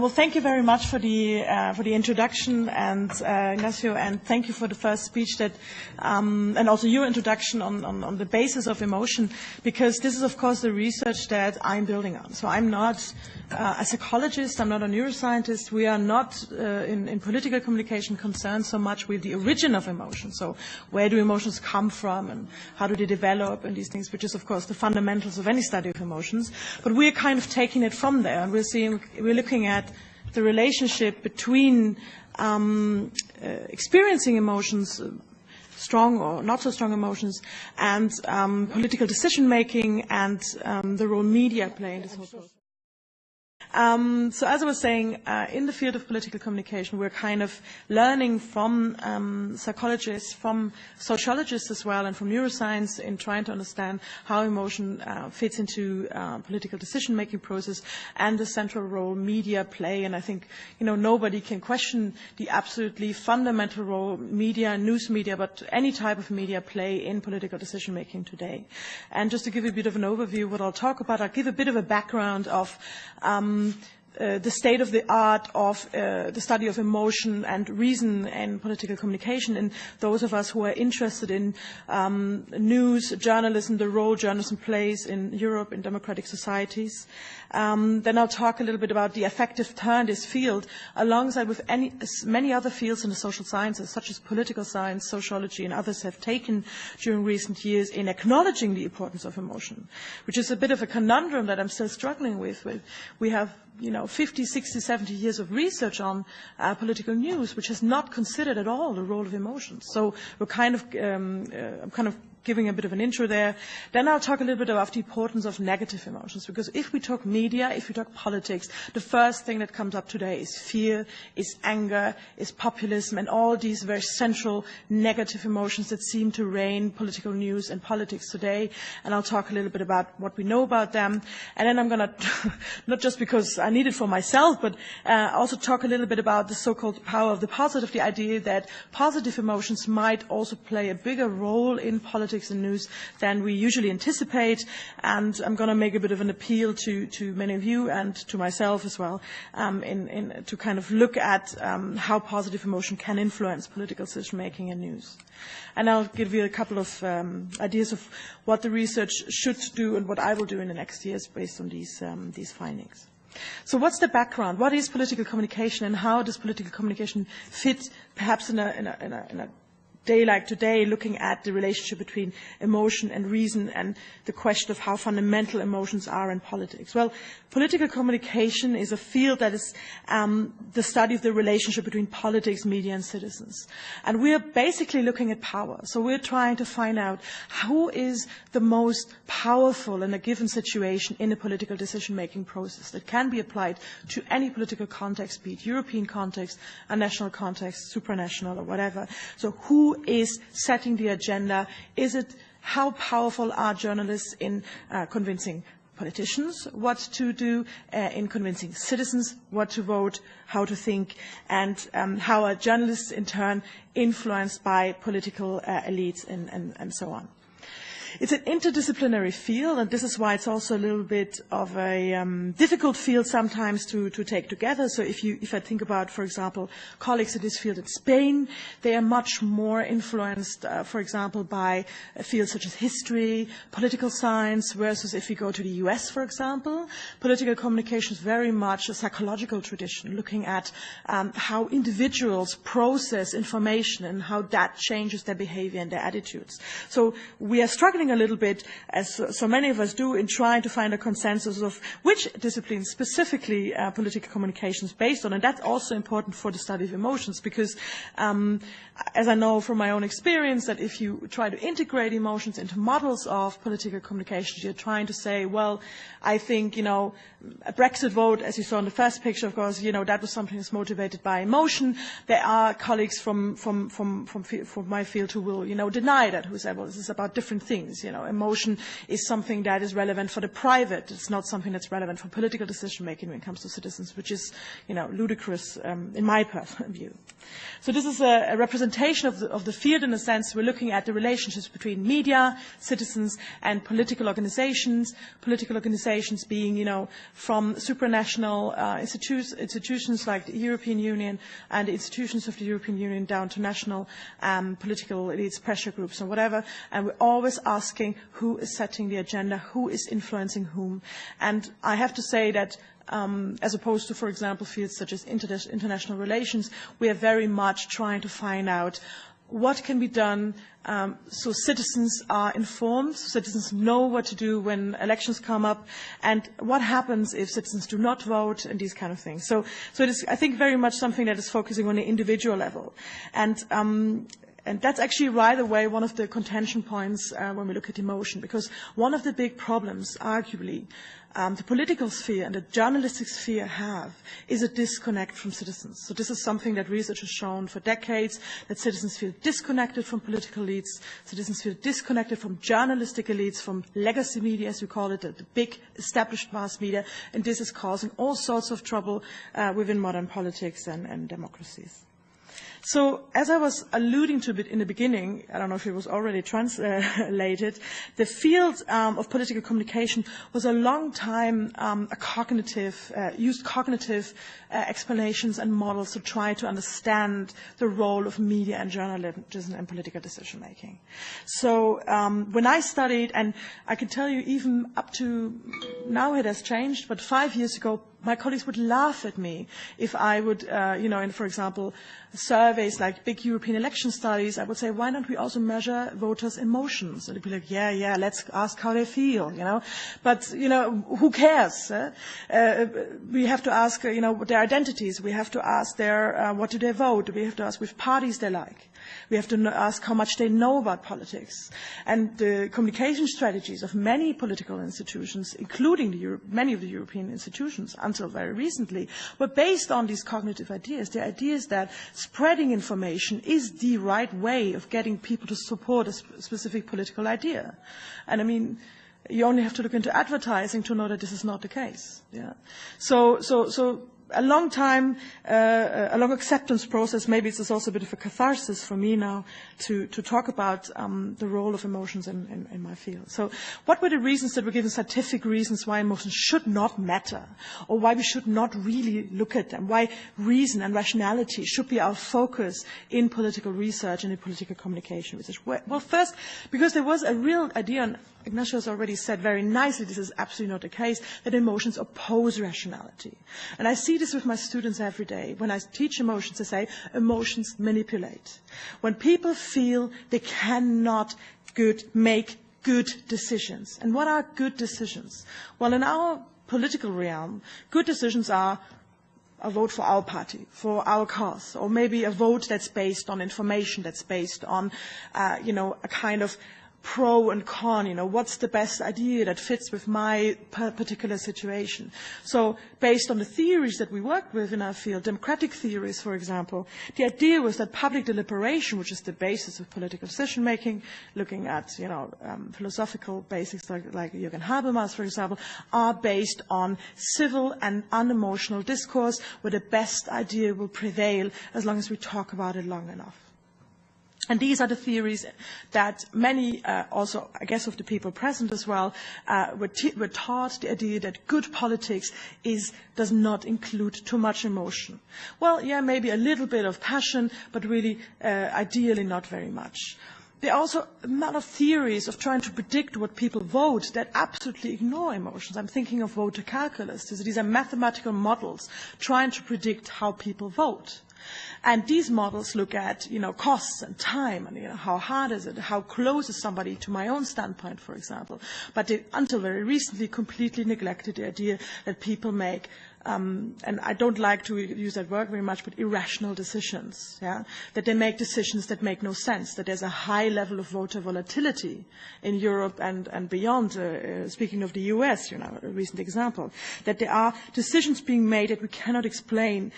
Well, thank you very much for the introduction, and Ignacio, and thank you for the first speech that, and also your introduction on the basis of emotion, because this is, of course, the research that I'm building on. So I'm not a psychologist, I'm not a neuroscientist. We are not in political communication concerned so much with the origin of emotions. So where do emotions come from, and how do they develop, and these things, which is, of course, the fundamentals of any study of emotions. But we're kind of taking it from there, and we're looking at the relationship between experiencing emotions, strong or not so strong emotions, and political decision making, and the role media play in this whole process. So as I was saying, in the field of political communication, we're kind of learning from psychologists, from sociologists as well, and from neuroscience in trying to understand how emotion fits into political decision-making process and the central role media play. And I think, nobody can question the absolutely fundamental role media, news media, but any type of media play in political decision-making today. And just to give you a bit of an overview of what I'll talk about, I'll give a bit of a background of the state of the art of the study of emotion and reason in political communication, and those of us who are interested in news, journalism, the role journalism plays in Europe, in democratic societies. Then I'll talk a little bit about the effective turn this field, alongside with many other fields in the social sciences, such as political science, sociology, and others have taken during recent years in acknowledging the importance of emotion, which is a bit of a conundrum that I'm still struggling with. We have 50, 60, 70 years of research on political news, which has not considered at all the role of emotions. So we're I'm kind of giving a bit of an intro there. Then I'll talk a little bit about the importance of negative emotions, because if we talk media, if we talk politics, the first thing that comes up today is fear, is anger, is populism, and all these very central negative emotions that seem to reign political news and politics today. And I'll talk a little bit about what we know about them. And then I'm going to, not just because I need it for myself, but also talk a little bit about the so-called power of the positive, the idea that positive emotions might also play a bigger role in politics and news than we usually anticipate. And I'm going to make a bit of an appeal to many of you and to myself as well, to kind of look at how positive emotion can influence political decision making and news. And I'll give you a couple of ideas of what the research should do and what I will do in the next years based on these findings. So what's the background? What is political communication, and how does political communication fit perhaps in a day like today, looking at the relationship between emotion and reason and the question of how fundamental emotions are in politics? Well, political communication is a field that is the study of the relationship between politics, media, and citizens. And we are basically looking at power. So we're trying to find out who is the most powerful in a given situation in a political decision-making process that can be applied to any political context, be it European context, a national context, supranational, or whatever. So who is setting the agenda? How powerful are journalists in convincing politicians what to do, in convincing citizens what to vote, how to think, and how are journalists in turn influenced by political elites and so on. It's an interdisciplinary field, and this is why it's also a little bit of a difficult field sometimes to take together. So if I think about, for example, colleagues in this field in Spain, they are much more influenced, for example, by fields such as history, political science, versus if we go to the US, for example, political communication is very much a psychological tradition, looking at how individuals process information and how that changes their behavior and their attitudes. So we are struggling a little bit, as so many of us do, in trying to find a consensus of which disciplines specifically political communication is based on. And that's also important for the study of emotions, because as I know from my own experience, that if you try to integrate emotions into models of political communication, you're trying to say, well, I think, a Brexit vote, as you saw in the first picture, of course, that was something that's motivated by emotion. There are colleagues from my field who will, deny that, who say, well, this is about different things. things. You know, emotion is something that is relevant for the private. It's not something that's relevant for political decision making when it comes to citizens, which is, you know, ludicrous in my personal view. So this is a representation of the field in a sense. We're looking at the relationships between media, citizens, and political organizations. Political organizations being, you know, from supranational institutions like the European Union and the institutions of the European Union down to national political elites, pressure groups, or whatever. And we're always asking who is setting the agenda, who is influencing whom. And I have to say that as opposed to, for example, fields such as international relations, we are very much trying to find out what can be done so citizens are informed, so citizens know what to do when elections come up, and what happens if citizens do not vote, and these kind of things. So it is, I think, very much something that is focusing on the individual level. And that's actually right away one of the contention points when we look at emotion, because one of the big problems, arguably, the political sphere and the journalistic sphere have is a disconnect from citizens. So this is something that research has shown for decades, that citizens feel disconnected from political elites, citizens feel disconnected from journalistic elites, from legacy media, as we call it, the big established mass media, and this is causing all sorts of trouble within modern politics and democracies. So, as I was alluding to a bit in the beginning, I don't know if it was already translated, the field of political communication was a long time used cognitive explanations and models to try to understand the role of media and journalism in political decision making. So, when I studied, and I can tell you even up to now it has changed, but 5 years ago, my colleagues would laugh at me if I would, in, for example, surveys like big European election studies, I would say, why don't we also measure voters' emotions? And they'd be like, yeah, let's ask how they feel, But, who cares? We have to ask, their identities. We have to ask what do they vote? We have to ask which parties they like. We have to ask how much they know about politics. And the communication strategies of many political institutions, including many of the European institutions until very recently, were based on these cognitive ideas. The ideas that spreading information is the right way of getting people to support a specific political idea. And I mean, you only have to look into advertising to know that this is not the case. Yeah. So a long time, a long acceptance process. Maybe it's also a bit of a catharsis for me now to talk about the role of emotions in my field. So what were the reasons that were given, scientific reasons why emotions should not matter, or why we should not really look at them, why reason and rationality should be our focus in political research and in political communication research? Well, first, because there was a real idea, and Ignacio has already said very nicely, this is absolutely not the case, that emotions oppose rationality. And I see this with my students every day. When I teach emotions, I say, emotions manipulate. When people feel they cannot make good decisions. And what are good decisions? Well, in our political realm, good decisions are a vote for our party, for our cause, or maybe a vote that's based on information, that's based on, a kind of pro and con, what's the best idea that fits with my particular situation. So based on the theories that we work with in our field, democratic theories, for example, the idea was that public deliberation, which is the basis of political decision-making, looking at, philosophical basics like Jürgen Habermas, for example, are based on civil and unemotional discourse where the best idea will prevail as long as we talk about it long enough. And these are the theories that many, also, I guess, of the people present as well, were taught, the idea that good politics does not include too much emotion. Well, yeah, maybe a little bit of passion, but really, ideally, not very much. There are also a lot of theories of trying to predict what people vote that absolutely ignore emotions. I'm thinking of voter calculus. These are mathematical models trying to predict how people vote. And these models look at, costs and time, and how hard is it, how close is somebody to my own standpoint, for example. But they, until very recently, completely neglected the idea that people make and I don't like to use that word very much, but irrational decisions, yeah? That they make decisions that make no sense, that there's a high level of voter volatility in Europe and beyond, speaking of the US, a recent example, that there are decisions being made that we cannot explain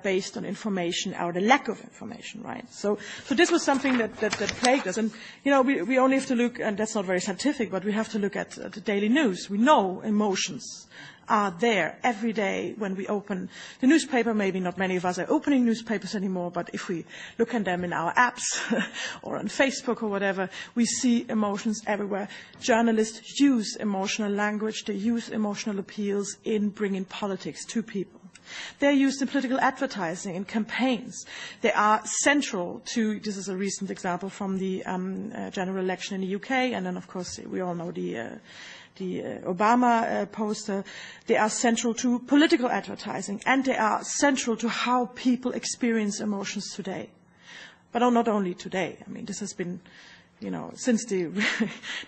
based on information or the lack of information, right? So this was something that plagued us. And, we only have to look, and that's not very scientific, but we have to look at the daily news. We know emotions are there every day when we open the newspaper. Maybe not many of us are opening newspapers anymore, but if we look at them in our apps or on Facebook or whatever, we see emotions everywhere. Journalists use emotional language. They use emotional appeals in bringing politics to people. They're used in political advertising, in campaigns. They are central to, this is a recent example from the general election in the UK, and then of course we all know the Obama poster. They are central to political advertising, and they are central to how people experience emotions today. But not only today. I mean, this has been, since this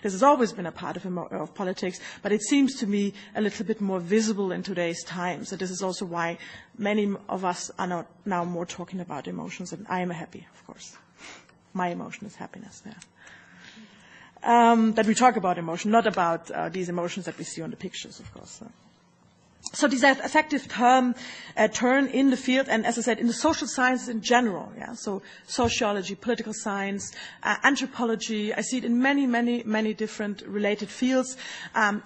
has always been a part of politics, but it seems to me a little bit more visible in today's times. So this is also why many of us are now more talking about emotions, and I am happy, of course. My emotion is happiness there. That we talk about emotion, not about these emotions that we see on the pictures, of course. So these are effective turn in the field, and as I said, in the social sciences in general. Yeah? So sociology, political science, anthropology. I see it in many different related fields.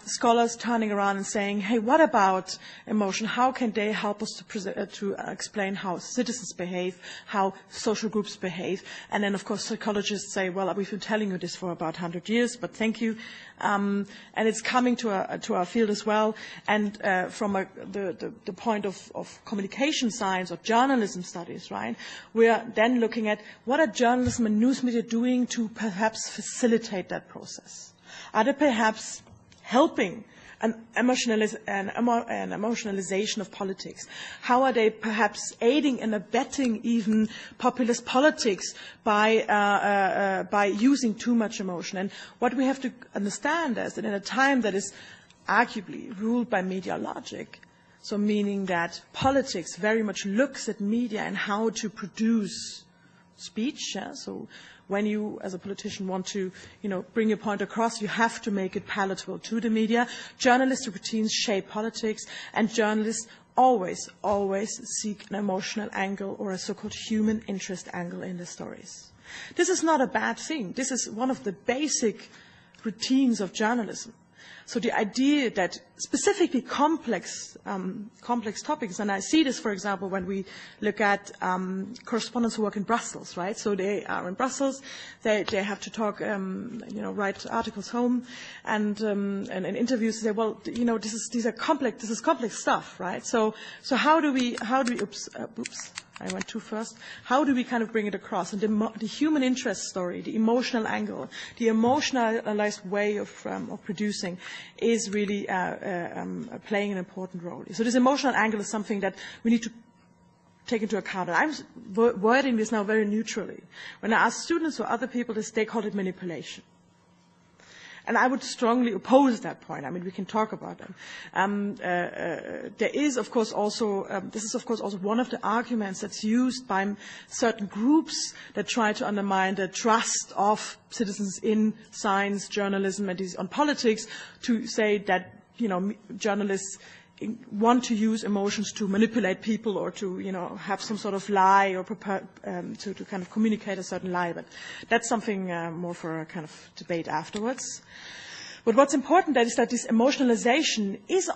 Scholars turning around and saying, "Hey, what about emotion? How can they help us to explain how citizens behave, how social groups behave?" And then, of course, psychologists say, "Well, we've been telling you this for about 100 years, but thank you." And it's coming to our field as well. And from the point of communication science or journalism studies, right, we are then looking at what are journalism and news media doing to perhaps facilitate that process? Are they perhaps helping an emotionalization of politics? How are they perhaps aiding and abetting even populist politics by using too much emotion? And what we have to understand is that in a time that is arguably ruled by media logic, so meaning that politics very much looks at media and how to produce speech, yeah? So when you, as a politician, want to, bring your point across, you have to make it palatable to the media. Journalistic routines shape politics, and journalists always seek an emotional angle or a so-called human interest angle in the stories. This is not a bad thing. This is one of the basic routines of journalism. So the idea that specifically complex topics, and I see this, for example, when we look at correspondents who work in Brussels, right? So they are in Brussels, they have to talk, write articles home, and in interviews say, well, this is complex stuff, right? So how do we oops. I went too fast. How do we kind of bring it across? And the human interest story, the emotional angle, the emotionalized way of producing is really playing an important role. So this emotional angle is something that we need to take into account. And I'm wording this now very neutrally. When I ask students or other people this, they call it manipulation. And I would strongly oppose that point. I mean, we can talk about them. There is, of course, also this is, of course, also one of the arguments that's used by certain groups that try to undermine the trust of citizens in science, journalism, and on politics, to say that journalists want to use emotions to manipulate people or to have some sort of lie or prepare to kind of communicate a certain lie. But that's something more for a kind of debate afterwards. But what's important is that this emotionalization is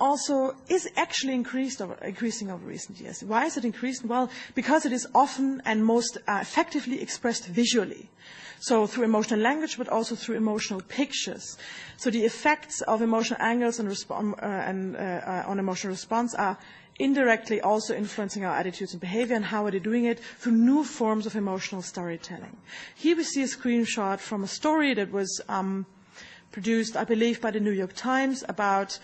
actually increasing over recent years. Why is it increasing? Well, because it is often and most effectively expressed visually. So through emotional language, but also through emotional pictures. So the effects of emotional angles and on emotional response are indirectly also influencing our attitudes and behavior, and how are they doing it? Through new forms of emotional storytelling. Here we see a screenshot from a story that was produced, I believe, by the New York Times about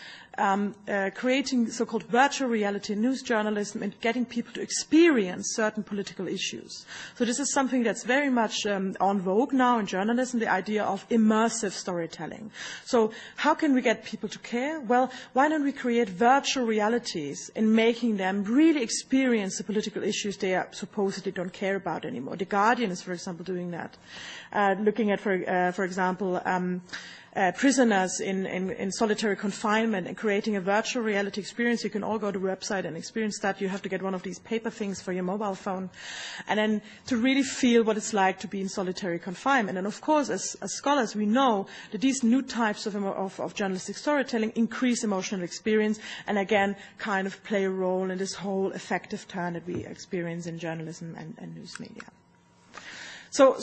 creating so-called virtual reality news journalism and getting people to experience certain political issues. So this is something that's very much on vogue now in journalism, the idea of immersive storytelling. So how can we get people to care? Well, why don't we create virtual realities and making them really experience the political issues they supposedly don't care about anymore? The Guardian is, for example, doing that. Looking at, for example, prisoners in solitary confinement and creating a virtual reality experience. You can all go to the website and experience that. You have to get one of these paper things for your mobile phone, and then to really feel what it's like to be in solitary confinement. And of course, as scholars, we know that these new types of journalistic storytelling increase emotional experience and again kind of play a role in this whole affective turn that we experience in journalism and news media. So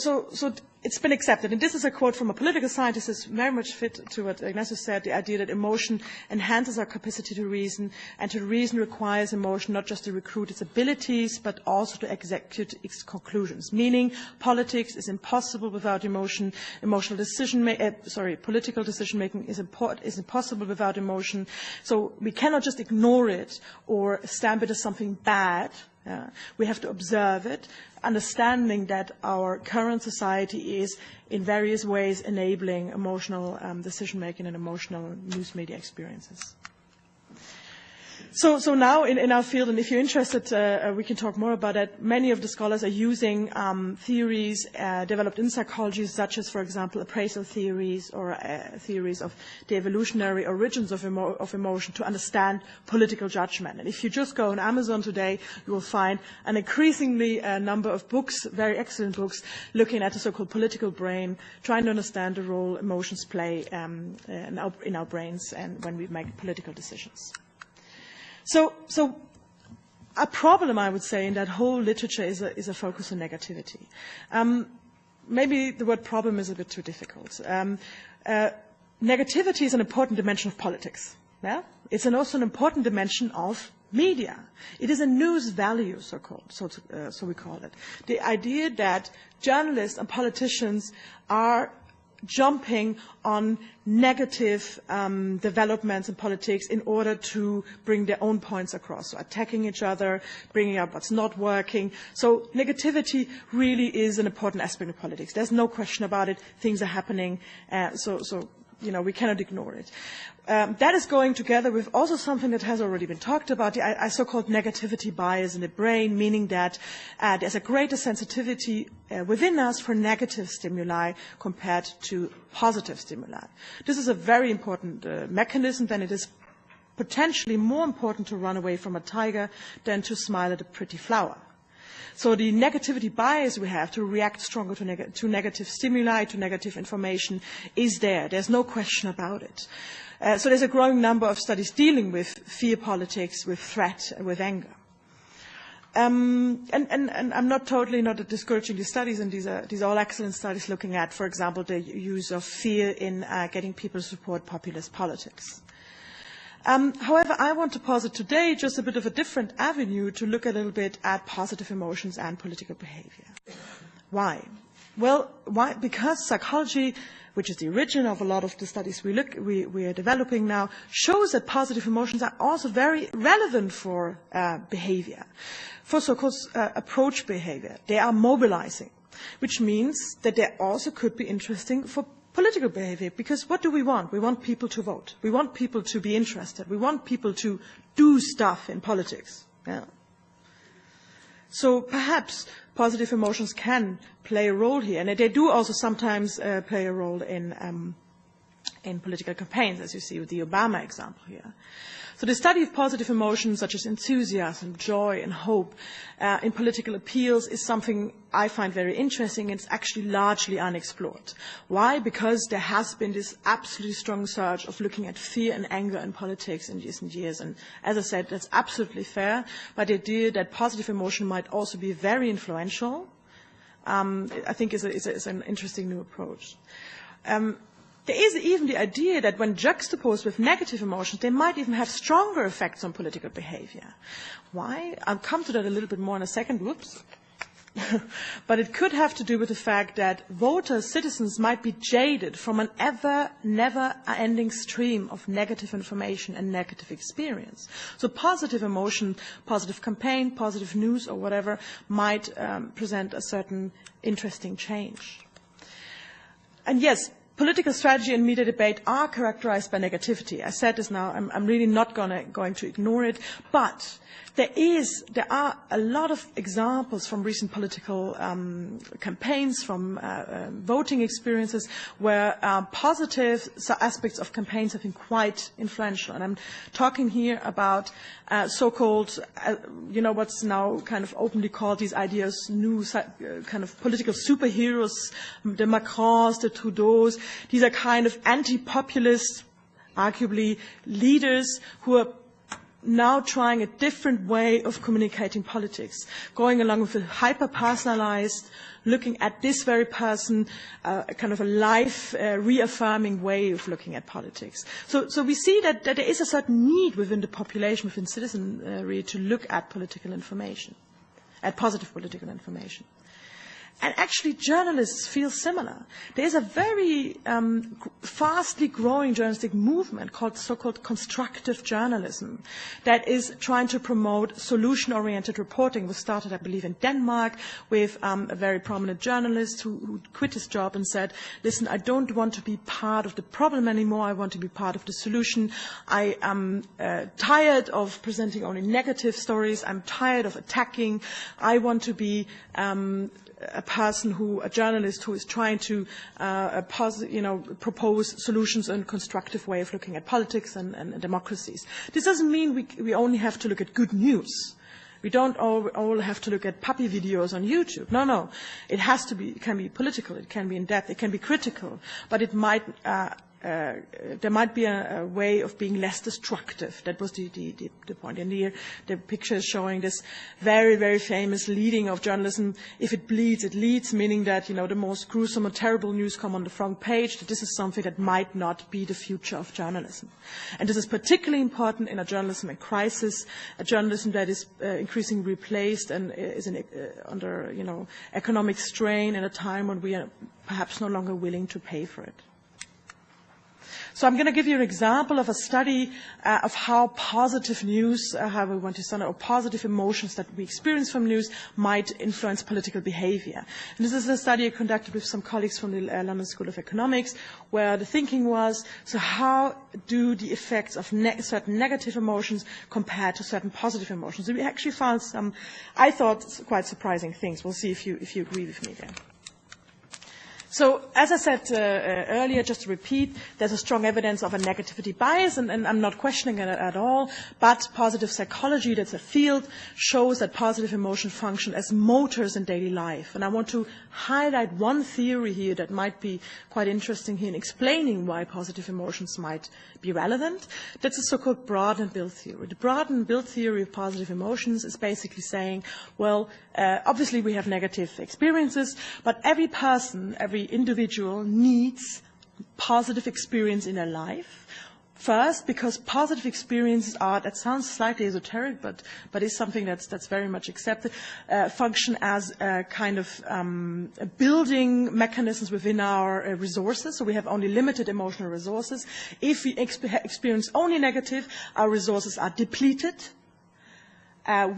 it's been accepted, and this is a quote from a political scientist. It's very much fit to what Ignatius said, the idea that emotion enhances our capacity to reason, and to reason requires emotion not just to recruit its abilities, but also to execute its conclusions. Meaning, politics is impossible without emotion. Political decision-making is impossible without emotion. So we cannot just ignore it or stamp it as something bad. We have to observe it, understanding that our current society is in various ways enabling emotional decision-making and emotional news media experiences. So now in our field, and if you're interested, we can talk more about it. Many of the scholars are using theories developed in psychology, such as, for example, appraisal theories or theories of the evolutionary origins of emotion to understand political judgment. And if you just go on Amazon today, you will find an increasingly number of books, very excellent books, looking at the so-called political brain, trying to understand the role emotions play in our brains and when we make political decisions. So a problem, I would say, in that whole literature is a focus on negativity. Maybe the word problem is a bit too difficult. Negativity is an important dimension of politics. Yeah? It's also an important dimension of media. It is a news value, so we call it. The idea that journalists and politicians are jumping on negative developments in politics in order to bring their own points across. So attacking each other, bringing up what's not working. So negativity really is an important aspect of politics. There's no question about it. Things are happening. We cannot ignore it. That is going together with also something that has already been talked about, the so-called negativity bias in the brain, meaning that there's a greater sensitivity within us for negative stimuli compared to positive stimuli. This is a very important mechanism, and it is potentially more important to run away from a tiger than to smile at a pretty flower. So the negativity bias we have to react stronger to negative stimuli, to negative information, is there. There's no question about it. So there's a growing number of studies dealing with fear politics, with threat, with anger. And I'm not discouraging these studies, and these are all excellent studies looking at, for example, the use of fear in getting people to support populist politics. However, I want to posit today just a bit of a different avenue to look a little bit at positive emotions and political behavior. Why? Well, why? Because psychology, which is the origin of a lot of the studies we are developing now, shows that positive emotions are also very relevant for behavior, for so-called approach behavior. They are mobilizing, which means that they also could be interesting for political behavior, because what do we want? We want people to vote. We want people to be interested. We want people to do stuff in politics. Yeah. So perhaps positive emotions can play a role here, and they do also sometimes play a role in political campaigns, as you see with the Obama example here. So the study of positive emotions such as enthusiasm, joy and hope in political appeals is something I find very interesting. It's actually largely unexplored. Why? Because there has been this absolutely strong surge of looking at fear and anger in politics in recent years. And as I said, that's absolutely fair. But the idea that positive emotion might also be very influential, I think is an interesting new approach. There is even the idea that when juxtaposed with negative emotions, they might even have stronger effects on political behavior. Why? I'll come to that a little bit more in a second. Whoops. but it could have to do with the fact that voters, citizens, might be jaded from an never-ending stream of negative information and negative experience. So positive emotion, positive campaign, positive news or whatever might present a certain interesting change. And yes, political strategy and media debate are characterized by negativity. I said this now, I'm really not going to ignore it, but there are a lot of examples from recent political campaigns, from voting experiences, where positive aspects of campaigns have been quite influential. And I'm talking here about so-called, what's now kind of openly called these ideas, new kind of political superheroes, the Macrons, the Trudeaus. These are kind of anti-populist, arguably, leaders who are now trying a different way of communicating politics, going along with a hyper-personalized, looking at this very person, kind of a life reaffirming way of looking at politics. So we see that there is a certain need within the population, within citizenry, to look at political information, at positive political information. And actually, journalists feel similar. There is a very fastly growing journalistic movement called so-called constructive journalism that is trying to promote solution-oriented reporting. It was started, I believe, in Denmark with a very prominent journalist who quit his job and said, listen, I don't want to be part of the problem anymore. I want to be part of the solution. I am tired of presenting only negative stories. I'm tired of attacking. I want to be a journalist who is trying to propose solutions and constructive way of looking at politics and democracies. This doesn't mean we only have to look at good news. We don't all have to look at puppy videos on YouTube. No. It can be political, it can be in-depth, it can be critical, but it might there might be a way of being less destructive. That was the point. And here the picture is showing this very, very famous leading of journalism. If it bleeds, it leads, meaning that, the most gruesome and terrible news come on the front page, that this is something that might not be the future of journalism. And this is particularly important in a journalism in crisis, a journalism that is increasingly replaced and is under, economic strain in a time when we are perhaps no longer willing to pay for it. So I'm going to give you an example of a study of how positive news, how we want to say, or positive emotions that we experience from news might influence political behavior. And this is a study I conducted with some colleagues from the London School of Economics, where the thinking was, so how do the effects of certain negative emotions compare to certain positive emotions? And we actually found some, I thought, quite surprising things. We'll see if you agree with me there. So, as I said earlier, just to repeat, there's a strong evidence of a negativity bias, and I'm not questioning it at all, but positive psychology, that's a field, shows that positive emotions function as motors in daily life. And I want to highlight one theory here that might be quite interesting here in explaining why positive emotions might be relevant. That's the so-called broaden and build theory. The broaden and build theory of positive emotions is basically saying, well, obviously we have negative experiences, but every person, every individual needs positive experience in their life. First, because positive experiences are, that sounds slightly esoteric, but is something that's very much accepted, function as a kind of building mechanisms within our resources. So we have only limited emotional resources. If we experience only negative, our resources are depleted.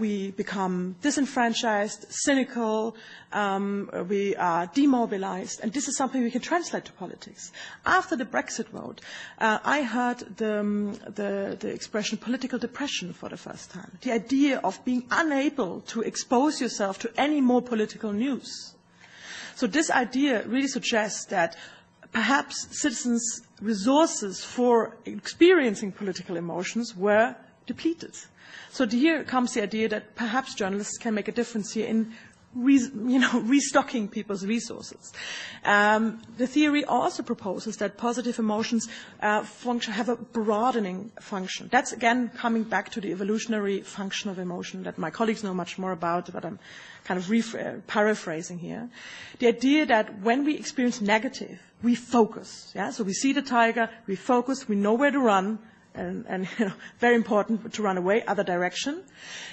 We become disenfranchised, cynical, we are demobilized, and this is something we can translate to politics. After the Brexit vote, I heard the expression political depression for the first time. The idea of being unable to expose yourself to any more political news. So this idea really suggests that perhaps citizens' resources for experiencing political emotions were depleted. So here comes the idea that perhaps journalists can make a difference here in restocking people's resources. The theory also proposes that positive emotions have a broadening function. That's, again, coming back to the evolutionary function of emotion that my colleagues know much more about, but I'm kind of paraphrasing here. The idea that when we experience negative, we focus. Yeah? So we see the tiger, we focus, we know where to run, and very important to run away, other direction.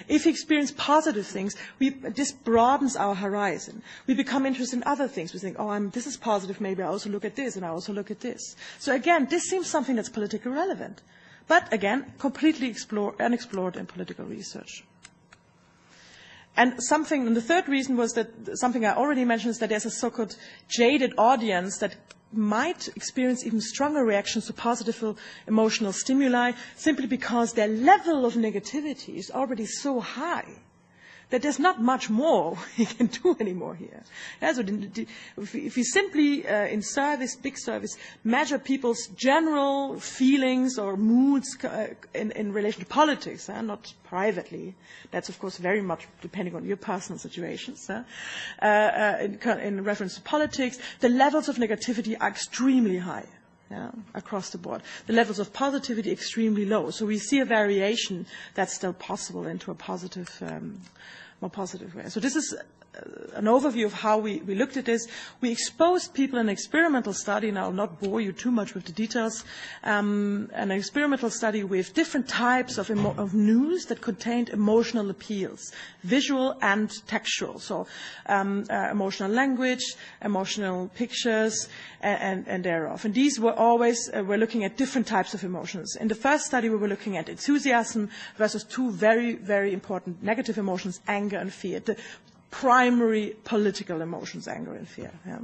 If we experience positive things, this broadens our horizon. We become interested in other things. We think, oh, this is positive, maybe I also look at this, and I also look at this. So again, this seems something that's politically relevant. But again, completely unexplored in political research. And the third reason was that something I already mentioned is that there's a so-called jaded audience that might experience even stronger reactions to positive emotional stimuli simply because their level of negativity is already so high that there's not much more we can do anymore here. Yeah, so if we simply, in big service, measure people's general feelings or moods in relation to politics, not privately, that's of course very much depending on your personal situations, in reference to politics, the levels of negativity are extremely high. Yeah, across the board. The levels of positivity extremely low. So we see a variation that's still possible into a positive, more positive way. So this is an overview of how we looked at this. We exposed people in an experimental study, and I'll not bore you too much with the details, an experimental study with different types of news that contained emotional appeals, visual and textual. So emotional language, emotional pictures, and thereof. And these were always, we're looking at different types of emotions. In the first study, we were looking at enthusiasm versus two very, very important negative emotions, anger and fear. The primary political emotions, anger and fear. Yeah.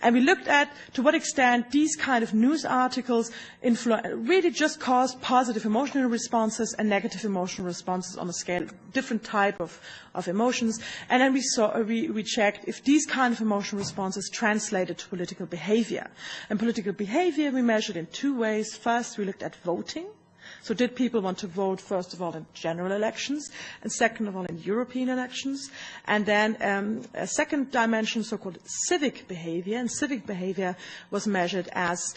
And we looked at to what extent these kind of news articles really just cause positive emotional responses and negative emotional responses on a scale, different type of emotions. And then we checked if these kind of emotional responses translated to political behavior. And political behavior we measured in two ways. First, we looked at voting. So did people want to vote, first of all, in general elections, and second of all, in European elections? And then a second dimension, so-called civic behavior. And civic behavior was measured as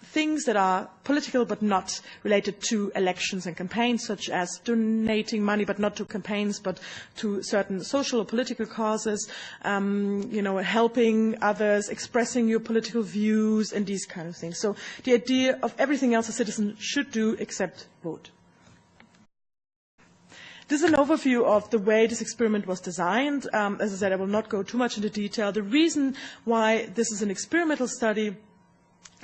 things that are political but not related to elections and campaigns, such as donating money but not to campaigns but to certain social or political causes, helping others, expressing your political views, and these kind of things. So the idea of everything else a citizen should do except vote. This is an overview of the way this experiment was designed. As I said, I will not go too much into detail. The reason why this is an experimental study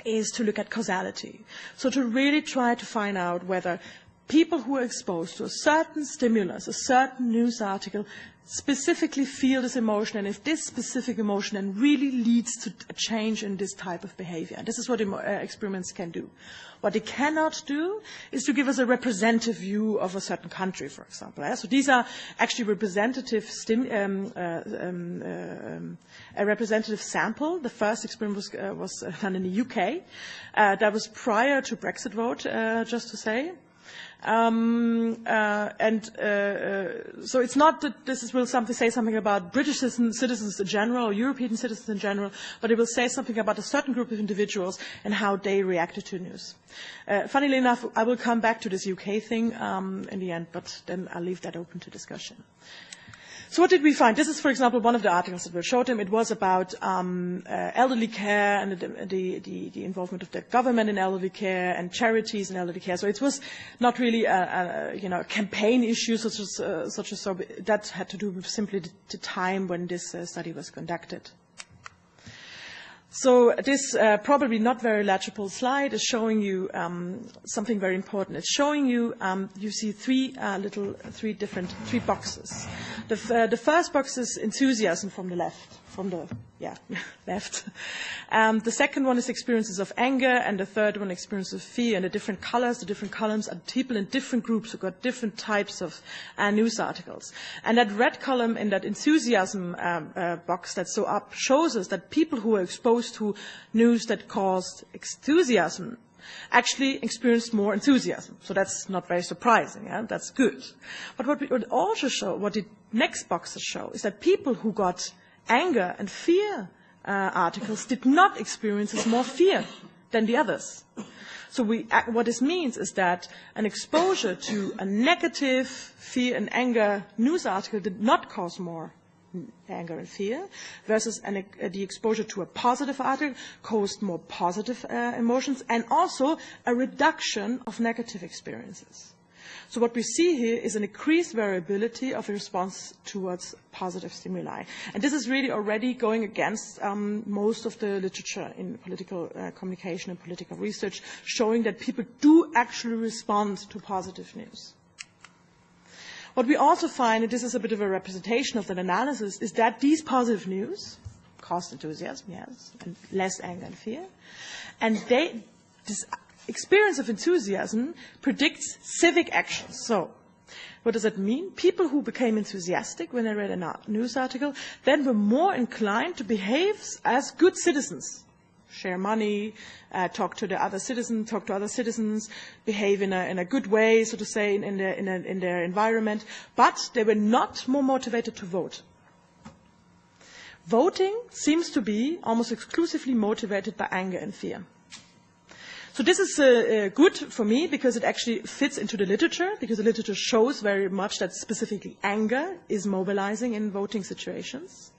is to look at causality. So to really try to find out whether people who are exposed to a certain stimulus, a certain news article, specifically feel this emotion, and if this specific emotion then really leads to a change in this type of behavior. And this is what experiments can do. What they cannot do is to give us a representative view of a certain country, for example. So these are actually representative a representative sample. The first experiment was done in the UK. That was prior to Brexit vote, just to say. So it's not that this will say something about British citizens in general or European citizens in general, but it will say something about a certain group of individuals and how they reacted to news. Funnily enough, I will come back to this UK thing in the end, but then I'll leave that open to discussion. So what did we find? This is, for example, one of the articles that we showed them. It was about elderly care and the involvement of the government in elderly care and charities in elderly care. So it was not really a campaign issue such as so. That had to do with simply the time when this study was conducted. So this probably not very legible slide is showing you something very important. It's showing you, you see three different boxes. The first box is enthusiasm from the left. Left. The second one is experiences of anger, and the third one experiences of fear. And the different colors, the different columns are people in different groups who got different types of news articles. And that red column in that enthusiasm box that's so up shows us that people who are exposed to news that caused enthusiasm actually experienced more enthusiasm. So that's not very surprising. Yeah? That's good. But what we would also show, what the next boxes show, is that people who got anger and fear articles did not experience as more fear than the others. So what this means is that an exposure to a negative fear and anger news article did not cause more anger and fear, versus the exposure to a positive article caused more positive emotions, and also a reduction of negative experiences. So what we see here is an increased variability of a response towards positive stimuli. And this is really already going against most of the literature in political communication and political research, showing that people do actually respond to positive news. What we also find, and this is a bit of a representation of that analysis, is that these positive news caused enthusiasm, yes, and less anger and fear, and this experience of enthusiasm predicts civic actions. So, what does that mean? People who became enthusiastic when they read a news article then were more inclined to behave as good citizens. Share money, talk to other citizens, behave in a good way, so to say, in their environment. But they were not more motivated to vote. Voting seems to be almost exclusively motivated by anger and fear. So this is good for me because it actually fits into the literature, because the literature shows very much that specifically anger is mobilizing in voting situations.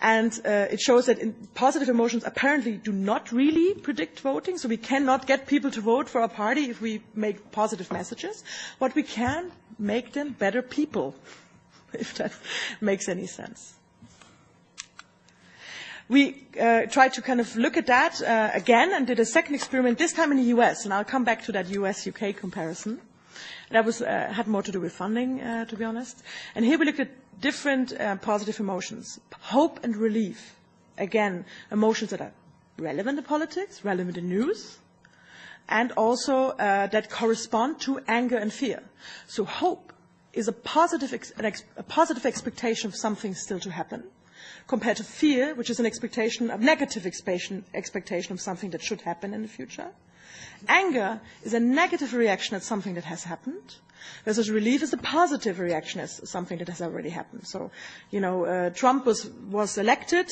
And it shows that positive emotions apparently do not really predict voting, so we cannot get people to vote for a party if we make positive messages, but we can make them better people, if that makes any sense. We tried to kind of look at that again and did a second experiment, this time in the US, and I'll come back to that US-UK comparison. That was had more to do with funding, to be honest. And here we looked at different positive emotions, hope and relief. Again, emotions that are relevant in politics, relevant in news, and also that correspond to anger and fear. So hope is a positive expectation of something still to happen, compared to fear, which is an expectation, a negative expectation of something that should happen in the future. Anger is a negative reaction at something that has happened, versus relief is a positive reaction at something that has already happened. So, Trump was elected,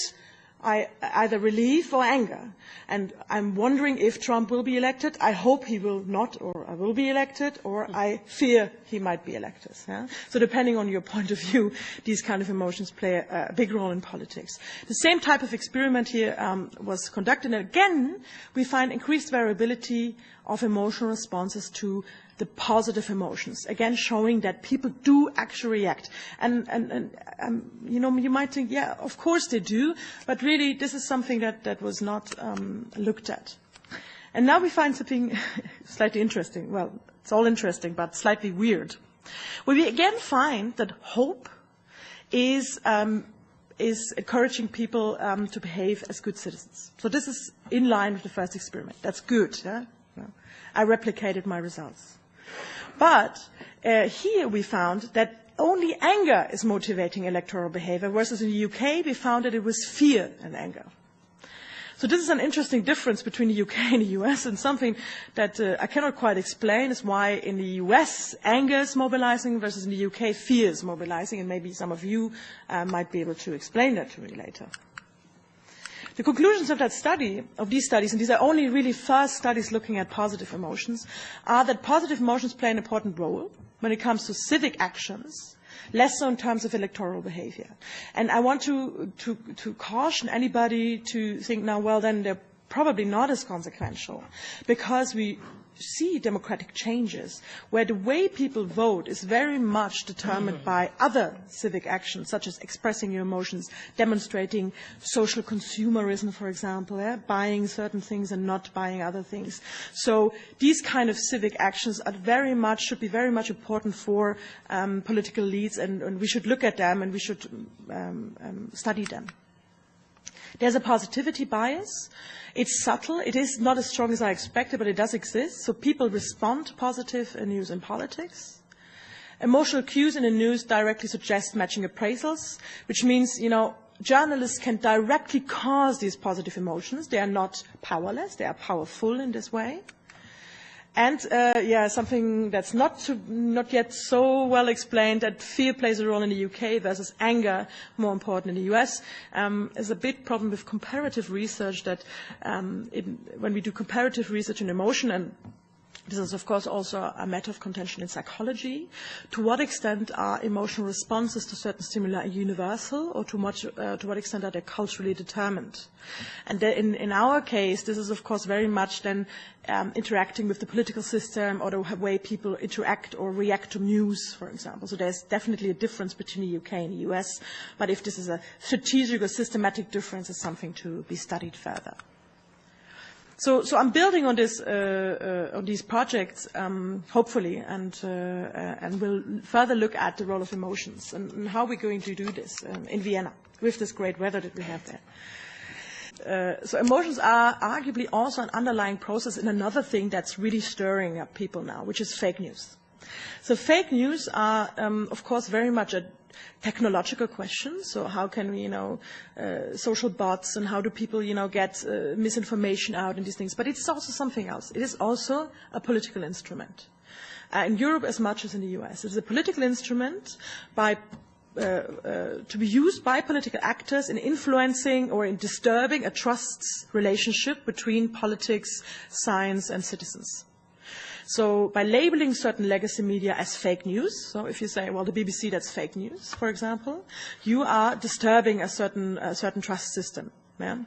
either relief or anger. And I'm wondering if Trump will be elected. I hope he will not, or I will be elected, or I fear he might be elected. Yeah? So depending on your point of view, these kind of emotions play a big role in politics. The same type of experiment here was conducted. And again, we find increased variability of emotional responses to the positive emotions, again showing that people do actually react. And you might think, yeah, of course they do, but really this is something that was not looked at. And now we find something slightly interesting. Well, it's all interesting, but slightly weird. Where we again find that hope is encouraging people to behave as good citizens. So this is in line with the first experiment. That's good. Yeah? Well, I replicated my results. But here we found that only anger is motivating electoral behavior, whereas in the UK we found that it was fear and anger. So this is an interesting difference between the UK and the US, and something that I cannot quite explain is why in the US anger is mobilizing versus in the UK fear is mobilizing, and maybe some of you might be able to explain that to me later. The conclusions of that study, of these studies, and these are only really first studies looking at positive emotions, are that positive emotions play an important role when it comes to civic actions, less so in terms of electoral behavior. And I want to caution anybody to think, now, well, then they're probably not as consequential, because we see democratic changes where the way people vote is very much determined by other civic actions, such as expressing your emotions, demonstrating social consumerism, for example, buying certain things and not buying other things. So these kind of civic actions are should be very much important for political leads, and we should look at them and we should study them. There's a positivity bias. It's subtle. It is not as strong as I expected, but it does exist. So people respond to positive news in politics. Emotional cues in the news directly suggest matching appraisals, which means, journalists can directly cause these positive emotions. They are not powerless. They are powerful in this way. And, something that's not yet so well explained, that fear plays a role in the UK versus anger, more important in the US, is a big problem with comparative research that when we do comparative research in emotion, and This is, of course, also a matter of contention in psychology. To what extent are emotional responses to certain stimuli universal, or to what extent are they culturally determined? And in our case, this is, of course, very much then interacting with the political system or the way people interact or react to news, for example. So there's definitely a difference between the UK and the US, but if this is a strategic or systematic difference, it's something to be studied further. So I'm building on this, on these projects, hopefully, and we'll further look at the role of emotions and how we're going to do this in Vienna with this great weather that we have there. So emotions are arguably also an underlying process in another thing that's really stirring up people now, which is fake news. So fake news are, of course, very much a technological question. So how can we, social bots, and how do people, get misinformation out and these things? But it's also something else. It is also a political instrument. In Europe as much as in the US. It is a political instrument to be used by political actors in influencing or in disturbing a trust relationship between politics, science, and citizens. So by labeling certain legacy media as fake news, so if you say, well, the BBC, that's fake news, for example, you are disturbing a certain trust system. Yeah?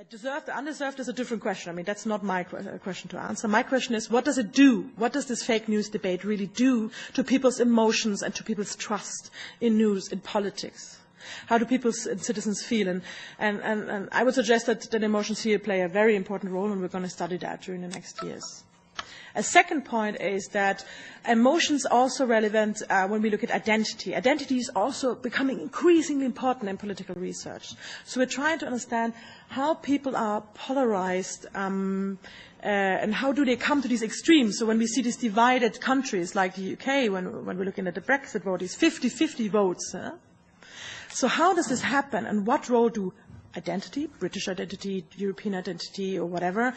Deserved or undeserved is a different question. I mean, that's not my question to answer. My question is, what does it do? What does this fake news debate really do to people's emotions and to people's trust in news, in politics? How do people and citizens feel? And I would suggest that emotions here play a very important role, and we're going to study that during the next years. A second point is that emotions are also relevant when we look at identity. Identity is also becoming increasingly important in political research. So we're trying to understand how people are polarized and how do they come to these extremes. So when we see these divided countries like the UK, when we're looking at the Brexit vote, it's 50-50 votes. So how does this happen, and what role do identity, British identity, European identity, or whatever,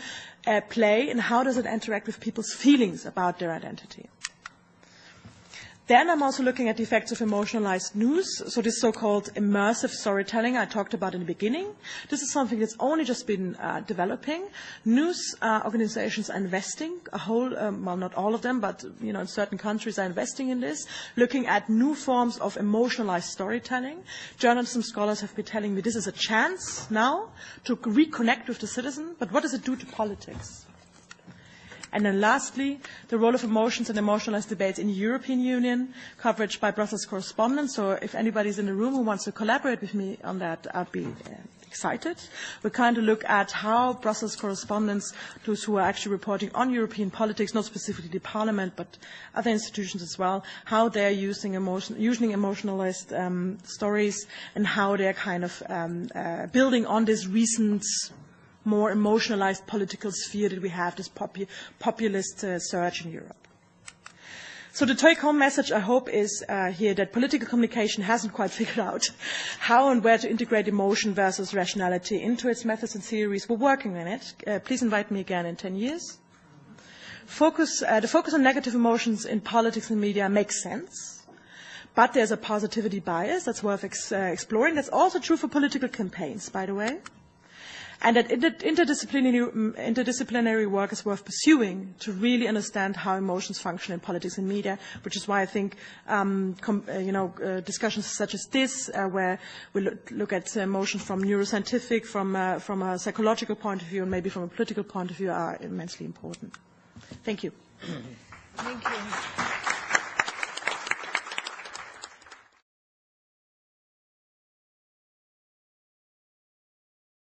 play, and how does it interact with people's feelings about their identity? Then I'm also looking at the effects of emotionalized news, so this so-called immersive storytelling I talked about in the beginning. This is something that's only just been developing. News organizations are investing, well, not all of them, but in certain countries are investing in this, looking at new forms of emotionalized storytelling. Journalism scholars have been telling me this is a chance now to reconnect with the citizen, but what does it do to politics? And then lastly, the role of emotions and emotionalized debates in the European Union, coverage by Brussels correspondents. So if anybody's in the room who wants to collaborate with me on that, I'd be excited. We kind of look at how Brussels correspondents, those who are actually reporting on European politics, not specifically the Parliament, but other institutions as well, how they're using emotionalized stories, and how they're kind of building on this recent more emotionalized political sphere that we have, this populist surge in Europe. So the take-home message, I hope, is here that political communication hasn't quite figured out how and where to integrate emotion versus rationality into its methods and theories. We're working on it. Please invite me again in 10 years. The focus on negative emotions in politics and media makes sense, but there's a positivity bias that's worth exploring. That's also true for political campaigns, by the way. And that interdisciplinary work is worth pursuing to really understand how emotions function in politics and media, which is why I think discussions such as this, where we look at emotions from neuroscientific, from a psychological point of view, and maybe from a political point of view, are immensely important. Thank you. Thank you.